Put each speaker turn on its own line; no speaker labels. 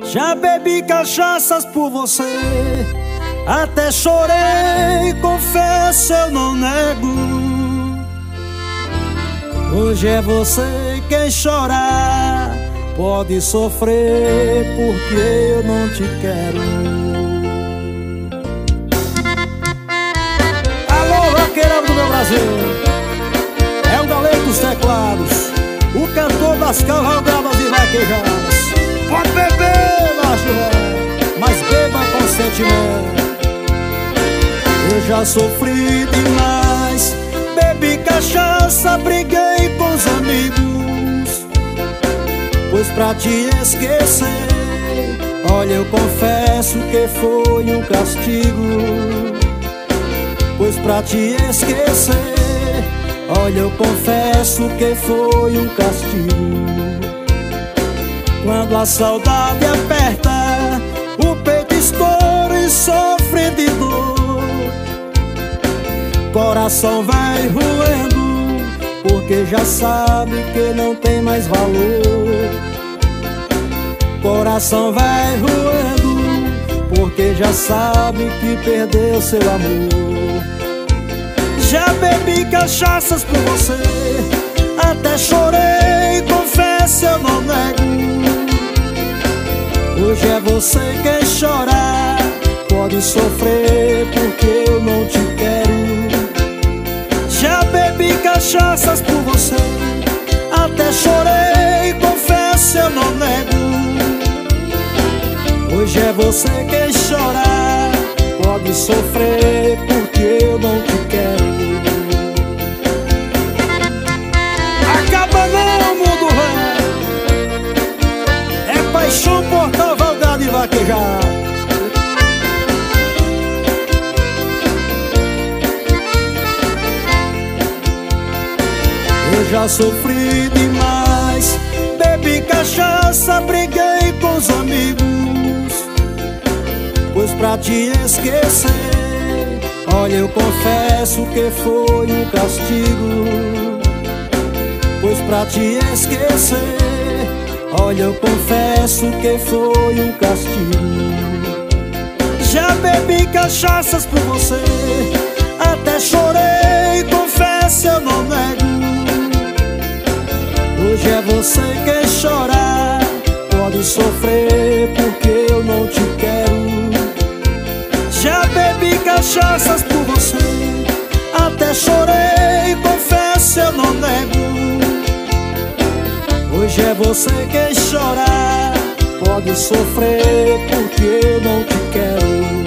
Já bebi cachaças por você, até chorei, confesso, eu não nego. Hoje é você quem chorar, pode sofrer porque eu não te quero. Alô, vaqueirão do meu Brasil, é o Galego dos teclados, o cantor das cavalgadas e vaquejadas. Pode beber, macho velho, mas beba com sentimento. Eu já sofri demais, bebi cachaça, briguei com os amigos. Pois pra te esquecer, olha, eu confesso que foi um castigo. Pois pra te esquecer, olha, eu confesso que foi um castigo. Quando a saudade aperta, o peito estoura e sofre de dor. Coração vai roendo, porque já sabe que não tem mais valor. Coração vai roendo, porque já sabe que perdeu seu amor. Já bebi cachaças por você, até chorei, confesso, eu não nego. Hoje é você quem chorar, pode sofrer porque eu não te quero. Já bebi cachaças por você, até chorei, confesso, eu não nego. Hoje é você quem chorar, pode sofrer porque eu não te quero. Acaba não, mundo velho, é paixão por cavalgada e vaquejar. Eu já sofri demais, bebi cachaça, briguei com os amigos. Pois pra te esquecer, olha, eu confesso que foi um castigo. Pois pra te esquecer, olha, eu confesso que foi um castigo. Já bebi cachaças por você, até chorei, confesso, eu não nego. Hoje é você quem chorar, pode sofrer porque eu não te quero. Já bebi cachaças por você, até chorei, confesso, eu não nego. Hoje é você quem chorar, pode sofrer porque eu não te quero.